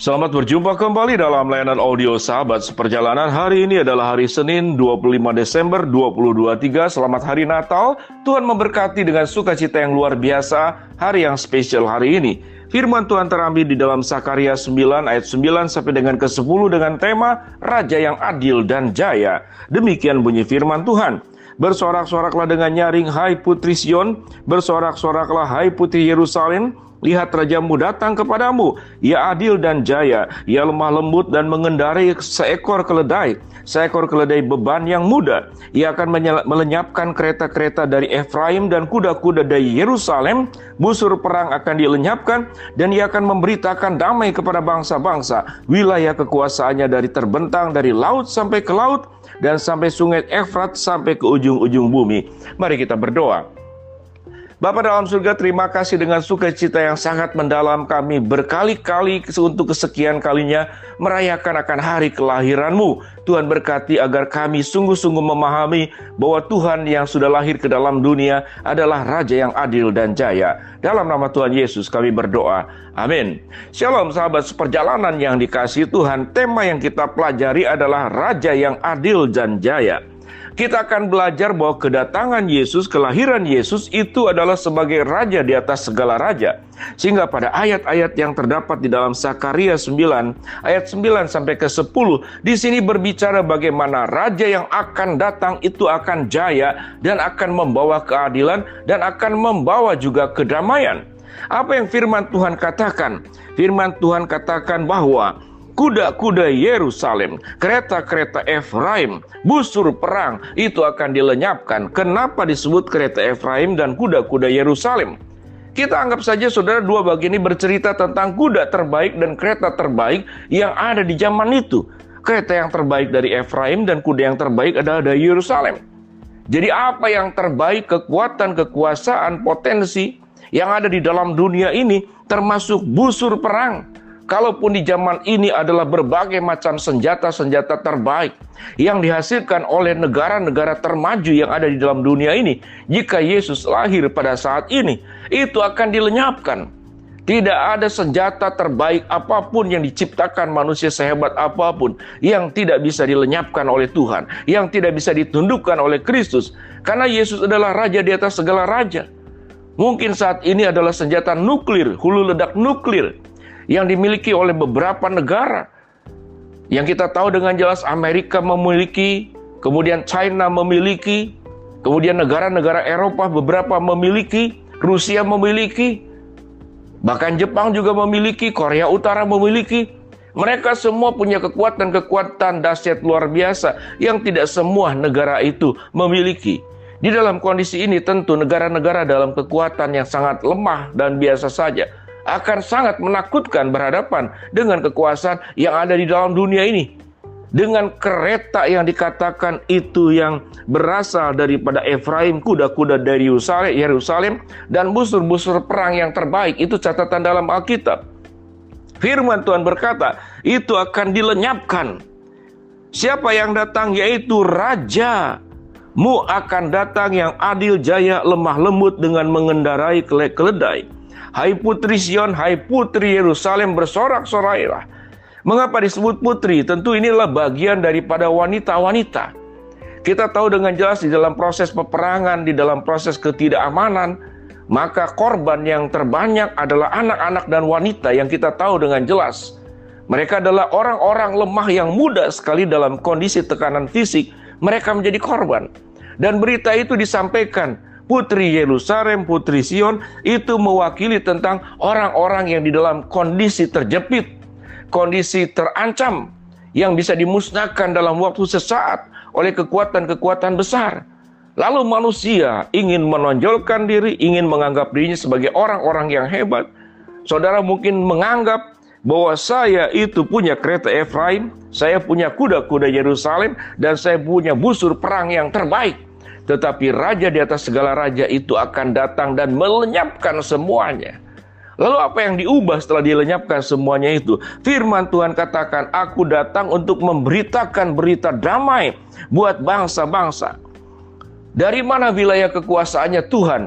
Selamat berjumpa kembali dalam layanan audio Sahabat Seperjalanan. Hari ini adalah hari Senin 25 Desember 2023. Selamat Hari Natal. Tuhan memberkati dengan sukacita yang luar biasa hari yang spesial hari ini. Firman Tuhan terambil di dalam Sakarya 9 ayat 9 sampai dengan ke-10 dengan tema Raja yang Adil dan Jaya. Demikian bunyi firman Tuhan. Bersorak-soraklah dengan nyaring, hai putri Sion. Bersorak-soraklah, hai putri Yerusalem. Lihat rajamu datang kepadamu, ia adil dan jaya, ia lemah lembut dan mengendarai seekor keledai beban yang muda. Ia akan melenyapkan kereta-kereta dari Efraim dan kuda-kuda dari Yerusalem. Busur perang akan dilenyapkan dan ia akan memberitakan damai kepada bangsa-bangsa. Wilayah kekuasaannya dari terbentang dari laut sampai ke laut dan sampai sungai Efrat sampai ke ujung-ujung bumi. Mari kita berdoa. Bapa dalam surga, terima kasih dengan sukacita yang sangat mendalam kami berkali-kali untuk kesekian kalinya merayakan akan hari kelahiran-Mu. Tuhan berkati agar kami sungguh-sungguh memahami bahwa Tuhan yang sudah lahir ke dalam dunia adalah Raja yang adil dan jaya. Dalam nama Tuhan Yesus kami berdoa. Amin. Shalom sahabat seperjalanan yang dikasihi Tuhan. Tema yang kita pelajari adalah Raja yang adil dan jaya. Kita akan belajar bahwa kedatangan Yesus, kelahiran Yesus itu adalah sebagai Raja di atas segala raja. Sehingga pada ayat-ayat yang terdapat di dalam Sakarya 9, ayat 9 sampai ke 10, di sini berbicara bagaimana Raja yang akan datang itu akan jaya dan akan membawa keadilan dan akan membawa juga kedamaian. Apa yang firman Tuhan katakan? Firman Tuhan katakan bahwa kuda-kuda Yerusalem, kereta-kereta Efraim, busur perang itu akan dilenyapkan. Kenapa disebut kereta Efraim dan kuda-kuda Yerusalem? Kita anggap saja saudara dua bagian ini bercerita tentang kuda terbaik dan kereta terbaik yang ada di zaman itu. Kereta yang terbaik dari Efraim dan kuda yang terbaik adalah dari Yerusalem. Jadi apa yang terbaik, kekuatan, kekuasaan, potensi yang ada di dalam dunia ini termasuk busur perang. Kalaupun di zaman ini adalah berbagai macam senjata-senjata terbaik yang dihasilkan oleh negara-negara termaju yang ada di dalam dunia ini, jika Yesus lahir pada saat ini, itu akan dilenyapkan. Tidak ada senjata terbaik apapun yang diciptakan manusia sehebat apapun yang tidak bisa dilenyapkan oleh Tuhan, yang tidak bisa ditundukkan oleh Kristus, karena Yesus adalah Raja di atas segala raja. Mungkin saat ini adalah senjata nuklir, hulu ledak nuklir, yang dimiliki oleh beberapa negara. Yang kita tahu dengan jelas Amerika memiliki, kemudian China memiliki, kemudian negara-negara Eropa beberapa memiliki, Rusia memiliki, bahkan Jepang juga memiliki, Korea Utara memiliki. Mereka semua punya kekuatan-kekuatan dahsyat luar biasa yang tidak semua negara itu memiliki. Di dalam kondisi ini tentu negara-negara dalam kekuatan yang sangat lemah dan biasa saja akan sangat menakutkan berhadapan dengan kekuasaan yang ada di dalam dunia ini. Dengan kereta yang dikatakan itu yang berasal daripada Efraim, kuda-kuda dari Yerusalem, dan busur-busur perang yang terbaik, itu catatan dalam Alkitab. Firman Tuhan berkata, itu akan dilenyapkan. Siapa yang datang? Yaitu Raja-Mu akan datang yang adil, jaya, lemah lembut dengan mengendarai keledai. Hai putri Sion, hai putri Yerusalem, bersorak-sorai-lah. Mengapa disebut putri? Tentu inilah bagian daripada wanita-wanita. Kita tahu dengan jelas di dalam proses peperangan, di dalam proses ketidakamanan, maka korban yang terbanyak adalah anak-anak dan wanita yang kita tahu dengan jelas. Mereka adalah orang-orang lemah yang muda sekali dalam kondisi tekanan fisik, mereka menjadi korban. Dan berita itu disampaikan, Putri Yerusalem, Putri Sion, itu mewakili tentang orang-orang yang di dalam kondisi terjepit, kondisi terancam, yang bisa dimusnahkan dalam waktu sesaat oleh kekuatan-kekuatan besar. Lalu manusia ingin menonjolkan diri, ingin menganggap dirinya sebagai orang-orang yang hebat. Saudara mungkin menganggap bahwa saya itu punya kereta Efraim, saya punya kuda-kuda Yerusalem, dan saya punya busur perang yang terbaik. Tetapi Raja di atas segala raja itu akan datang dan melenyapkan semuanya. Lalu apa yang diubah setelah dilenyapkan semuanya itu? Firman Tuhan katakan, aku datang untuk memberitakan berita damai buat bangsa-bangsa. Dari mana wilayah kekuasaannya Tuhan?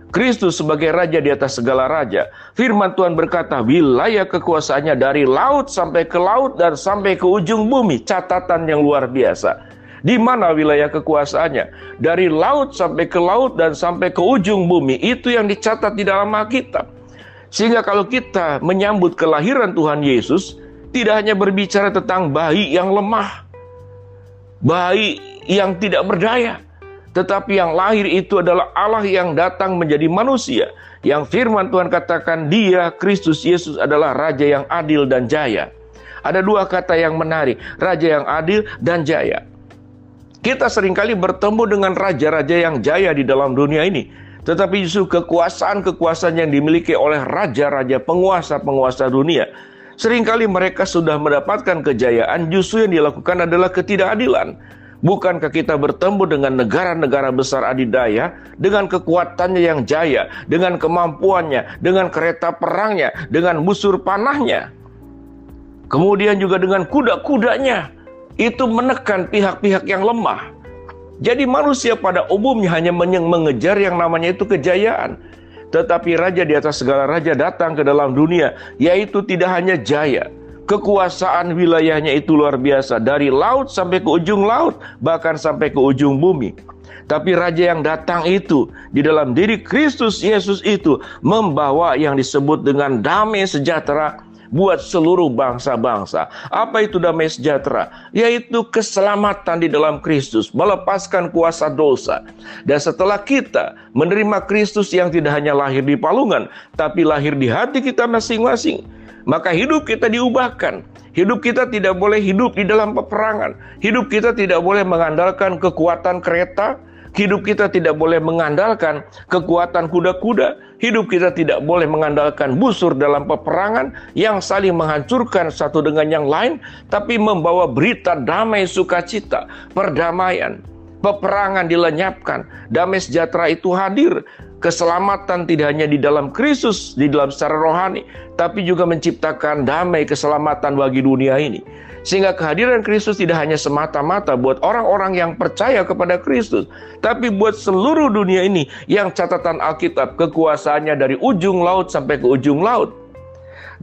Kristus sebagai Raja di atas segala raja. Firman Tuhan berkata, wilayah kekuasaannya dari laut sampai ke laut dan sampai ke ujung bumi. Catatan yang luar biasa. Di mana wilayah kekuasaannya? Dari laut sampai ke laut dan sampai ke ujung bumi. Itu yang dicatat di dalam Alkitab. Sehingga kalau kita menyambut kelahiran Tuhan Yesus, tidak hanya berbicara tentang bayi yang lemah, bayi yang tidak berdaya, tetapi yang lahir itu adalah Allah yang datang menjadi manusia. Yang firman Tuhan katakan, Dia, Kristus Yesus adalah Raja yang adil dan jaya. Ada dua kata yang menarik, Raja yang adil dan jaya. Kita seringkali bertemu dengan raja-raja yang jaya di dalam dunia ini, tetapi justru kekuasaan-kekuasaan yang dimiliki oleh raja-raja, penguasa-penguasa dunia, seringkali mereka sudah mendapatkan kejayaan, justru yang dilakukan adalah ketidakadilan. Bukankah kita bertemu dengan negara-negara besar adidaya, dengan kekuatannya yang jaya, dengan kemampuannya, dengan kereta perangnya, dengan busur panahnya, kemudian juga dengan kuda-kudanya, itu menekan pihak-pihak yang lemah. Jadi manusia pada umumnya hanya mengejar yang namanya itu kejayaan. Tetapi Raja di atas segala raja datang ke dalam dunia, yaitu tidak hanya jaya, kekuasaan wilayahnya itu luar biasa, dari laut sampai ke ujung laut, bahkan sampai ke ujung bumi. Tapi Raja yang datang itu, di dalam diri Kristus Yesus itu, membawa yang disebut dengan damai sejahtera buat seluruh bangsa-bangsa. Apa itu damai sejahtera? Yaitu keselamatan di dalam Kristus, melepaskan kuasa dosa. Dan setelah kita menerima Kristus yang tidak hanya lahir di palungan, tapi lahir di hati kita masing-masing, maka hidup kita diubahkan. Hidup kita tidak boleh hidup di dalam peperangan. Hidup kita tidak boleh mengandalkan kekuatan kereta. Hidup kita tidak boleh mengandalkan kekuatan kuda-kuda. Hidup kita tidak boleh mengandalkan busur dalam peperangan yang saling menghancurkan satu dengan yang lain, tapi membawa berita damai sukacita, perdamaian. Peperangan dilenyapkan, damai sejahtera itu hadir. Keselamatan tidak hanya di dalam Kristus, di dalam secara rohani, tapi juga menciptakan damai keselamatan bagi dunia ini. Sehingga kehadiran Kristus tidak hanya semata-mata buat orang-orang yang percaya kepada Kristus, tapi buat seluruh dunia ini yang catatan Alkitab kekuasaannya dari ujung laut sampai ke ujung laut.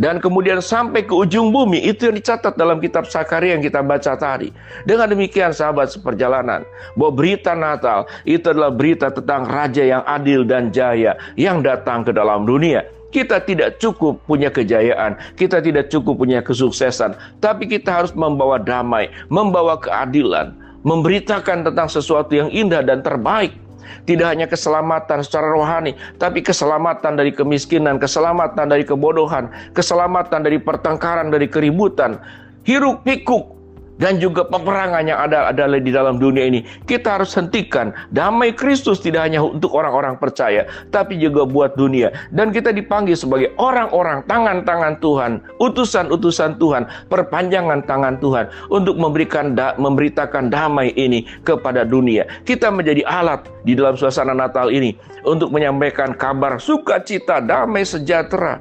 Dan kemudian sampai ke ujung bumi, itu yang dicatat dalam kitab Sakaria yang kita baca tadi. Dengan demikian sahabat seperjalanan, bahwa berita Natal itu adalah berita tentang Raja yang adil dan jaya yang datang ke dalam dunia. Kita tidak cukup punya kejayaan, kita tidak cukup punya kesuksesan, tapi kita harus membawa damai, membawa keadilan, memberitakan tentang sesuatu yang indah dan terbaik. Tidak hanya keselamatan secara rohani, tapi keselamatan dari kemiskinan, keselamatan dari kebodohan, keselamatan dari pertengkaran, dari keributan, hiruk pikuk, dan juga peperangan yang ada di dalam dunia ini. Kita harus hentikan. Damai Kristus tidak hanya untuk orang-orang percaya, tapi juga buat dunia. Dan kita dipanggil sebagai orang-orang tangan-tangan Tuhan, utusan-utusan Tuhan, perpanjangan tangan Tuhan untuk memberitakan damai ini kepada dunia. Kita menjadi alat di dalam suasana Natal ini untuk menyampaikan kabar sukacita, damai sejahtera,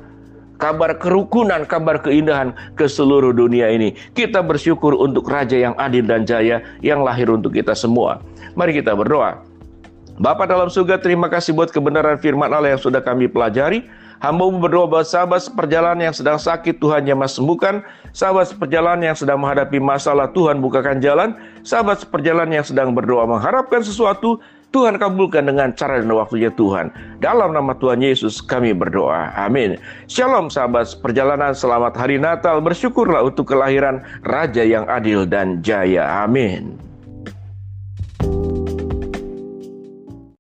kabar kerukunan, kabar keindahan ke seluruh dunia ini. Kita bersyukur untuk Raja yang adil dan jaya yang lahir untuk kita semua. Mari kita berdoa. Bapa dalam surga, terima kasih buat kebenaran firman Allah yang sudah kami pelajari. Hamba-Mu berdoa buat sahabat seperjalanan yang sedang sakit, Tuhan jamah sembuhkan. Sahabat seperjalanan yang sedang menghadapi masalah, Tuhan bukakan jalan. Sahabat seperjalanan yang sedang berdoa mengharapkan sesuatu, Tuhan kabulkan dengan cara dan waktunya Tuhan. Dalam nama Tuhan Yesus kami berdoa. Amin. Shalom sahabat perjalanan, selamat hari Natal. Bersyukurlah untuk kelahiran Raja yang adil dan jaya. Amin.